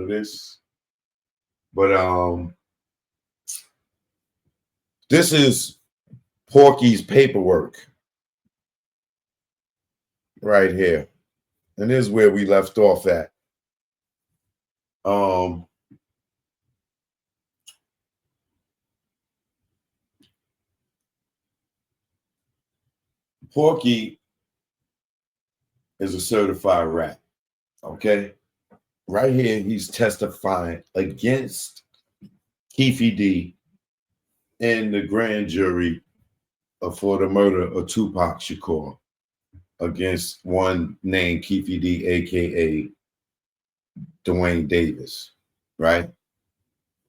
of this. But this is Porky's paperwork right here. And this is where we left off at. Porky is a certified rat. Okay. Right here, he's testifying against Keefe D in the grand jury for the murder of Tupac Shakur against one named Keefe D, aka Dwayne Davis, right?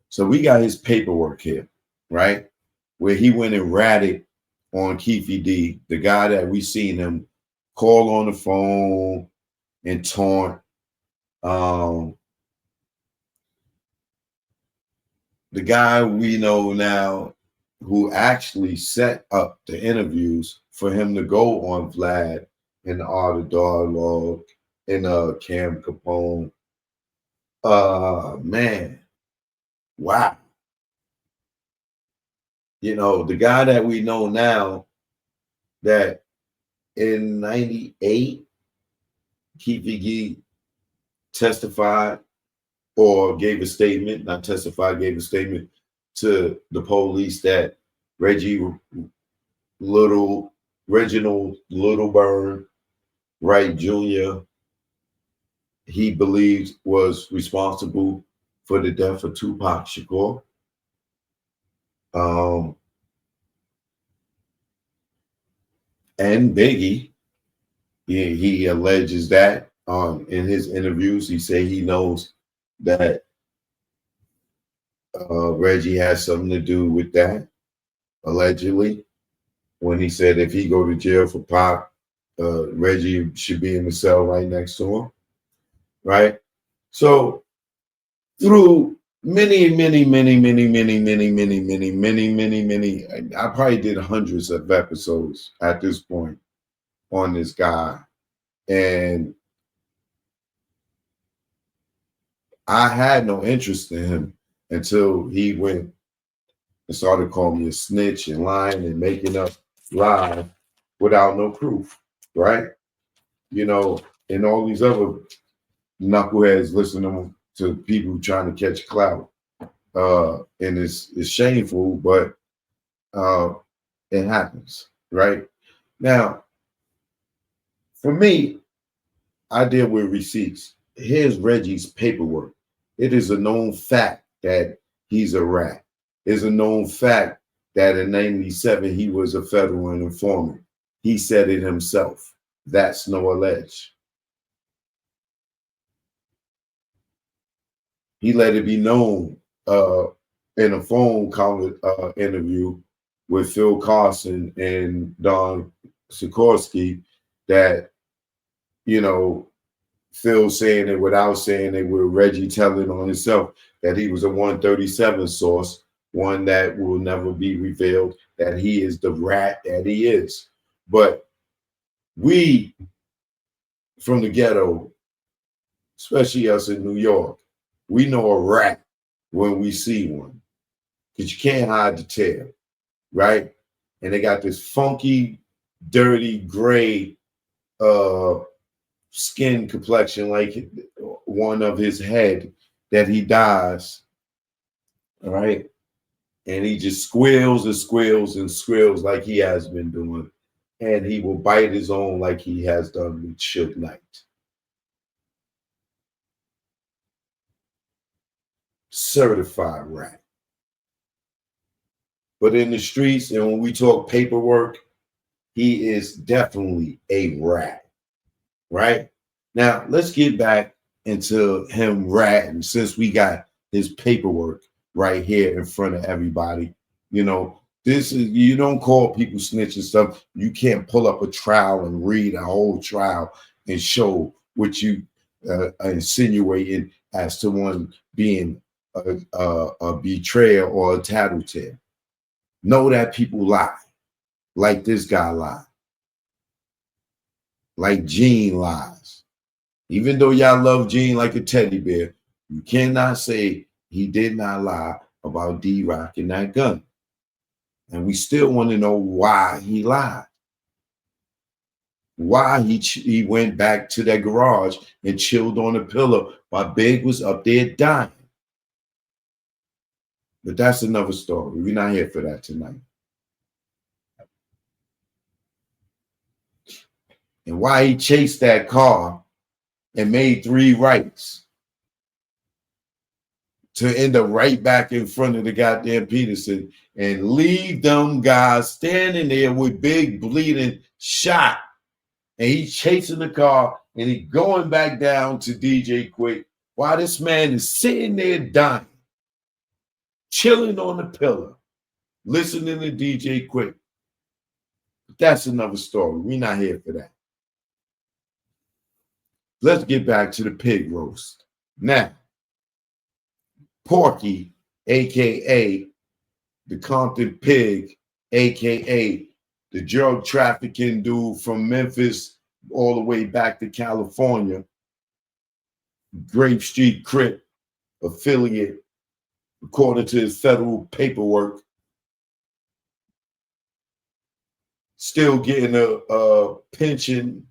So we got his paperwork here, right? Where he went and ratted on Keefe D, the guy that we seen him call on the phone and taunt. The guy we know now who actually set up the interviews for him to go on Vlad in the Art of Dialogue and Cam Capone. Man, wow. You know, the guy that we know now that in 98, Keefe D testified or gave a statement, not testified, gave a statement to the police that Reginald Littleburn Wright Jr., he believed was responsible for the death of Tupac Shakur. And Biggie, he alleges that in his interviews. He said he knows that Reggie has something to do with that, allegedly, when he said if he go to jail for Pac, Reggie should be in the cell right next to him, right? So through many, I probably did hundreds of episodes at this point on this guy. And I had no interest in him until he went and started calling me a snitch and lying and making up lies without no proof, right? You know, and all these other knuckleheads listening to people trying to catch clout. And it's shameful, but it happens, right? Now, for me, I deal with receipts. Here's Reggie's paperwork. It is a known fact that he's a rat. It's a known fact that in 97, he was a federal informant. He said it himself. That's no allege. He let it be known in a phone call interview with Phil Carson and Don Sikorsky that, you know, Phil saying it without saying it, with Reggie telling on himself that he was a 137 source, one that will never be revealed, that he is the rat that he is. But we from the ghetto, especially us in New York, we know a rat when we see one, because you can't hide the tail, right? And they got this funky, dirty, gray skin complexion like one of his head that he dyes, all right? And he just squeals and squeals and squeals like he has been doing. And he will bite his own like he has done with Suge Knight. Certified rat. But in the streets, and when we talk paperwork, he is definitely a rat, right? Now, let's get back into him ratting, since we got his paperwork right here in front of everybody. You know, this is, you don't call people snitch and stuff. You can't pull up a trial and read a whole trial and show what you insinuating as to one being a betrayer or a tattletale. Know that people lie, like this guy lied, like Gene lies. Even though y'all love Gene like a teddy bear, You cannot say he did not lie about D-Rock and that gun. And we still want to know why he lied. Why he went back to that garage and chilled on a pillow while Big was up there dying. But that's another story. We're not here for that tonight. And why he chased that car and made 3 rights to end up right back in front of the goddamn Peterson and leave them guys standing there with Big bleeding shot. And he's chasing the car and he going back down to DJ Quick while this man is sitting there dying, chilling on the pillow, listening to DJ Quick. But that's another story. We're not here for that. Let's get back to the pig roast. Now, Porky, a.k.a. the Compton Pig, a.k.a. the drug trafficking dude from Memphis all the way back to California, Grape Street Crip affiliate, according to his federal paperwork, still getting a pension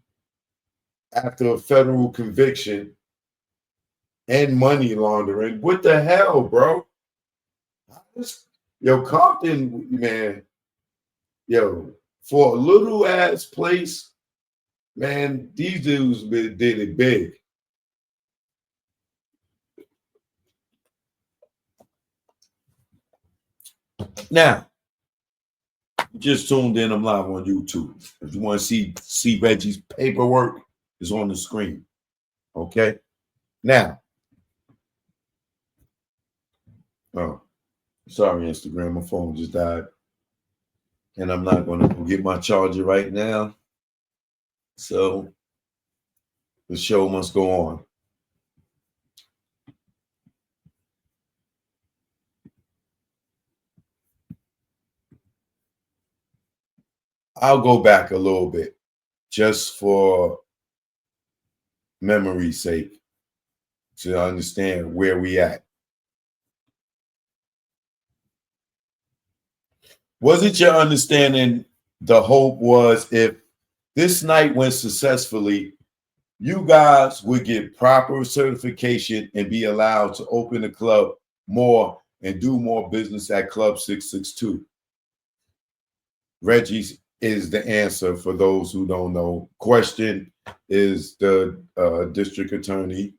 after a federal conviction and money laundering. What the hell, bro? Yo, Compton, man, yo, for a little ass place, man, these dudes did it big. Now, you just tuned in. I'm live on YouTube. If you want to see Reggie's paperwork, it's on the screen. Okay. Now, oh, sorry, Instagram. My phone just died, and I'm not going to go get my charger right now. So the show must go on. I'll go back a little bit just for memory's sake to understand where we at. Was it your understanding the hope was if this night went successfully, you guys would get proper certification and be allowed to open the club more and do more business at Club 662? Reggie's is the answer for those who don't know. Question is the district attorney,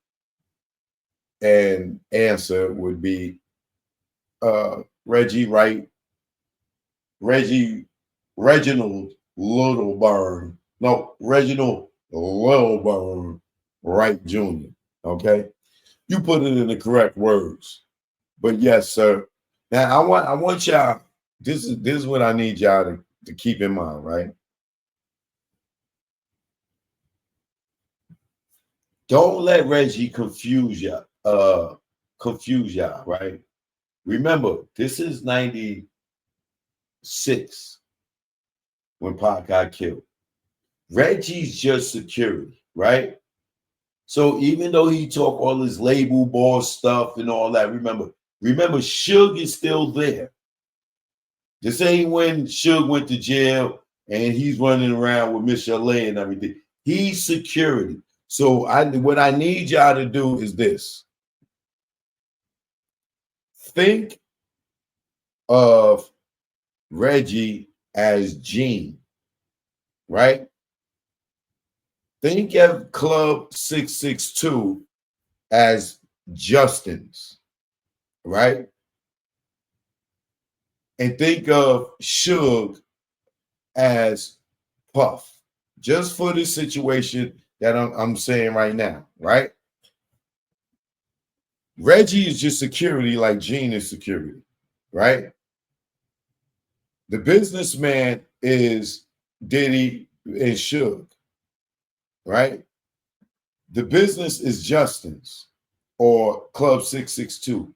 and answer would be Reggie Wright, Reginald Littleburn. No, Reginald Littleburn Wright Jr. Okay, you put it in the correct words. But yes, sir. Now I want y'all. This is what I need y'all to keep in mind, right? Don't let Reggie confuse y'all, right? Remember, this is 96 when Pac got killed. Reggie's just security, right? So even though he talk all this label boss stuff and all that, remember, Suge is still there. This ain't when Suge went to jail and he's running around with Miss Chalet and everything. He's security. So what I need y'all to do is this. Think of Reggie as Gene, right? Think of Club 662 as Justin's, right? And think of Suge as Puff, just for this situation that I'm saying right now, right? Reggie is just security like Gene is security, right? The businessman is Diddy and Suge, right? The business is Justin's or Club 662.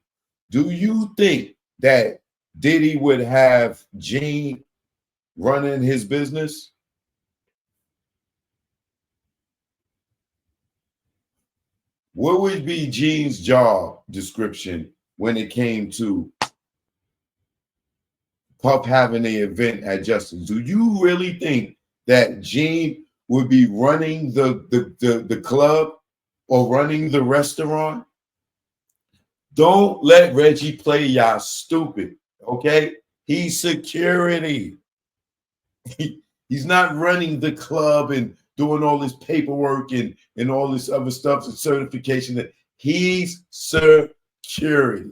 Do you think that Diddy would have Gene running his business? what would be Gene's job description when it came to Puff having an event at Justin's? Do you really think that Gene would be running the club or running the restaurant? Don't let Reggie play y'all stupid, okay? He's security. He's not running the club and doing all this paperwork and all this other stuff and certification. That he's security.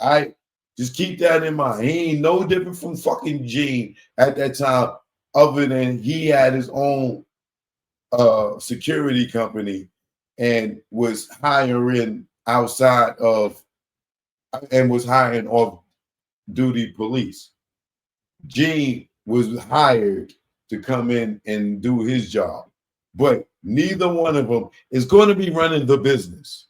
All right? Just keep that in mind. He ain't no different from fucking Gene at that time, other than he had his own security company and was hiring outside of and was hiring off-duty police. Gene was hired to come in and do his job, but neither one of them is going to be running the business.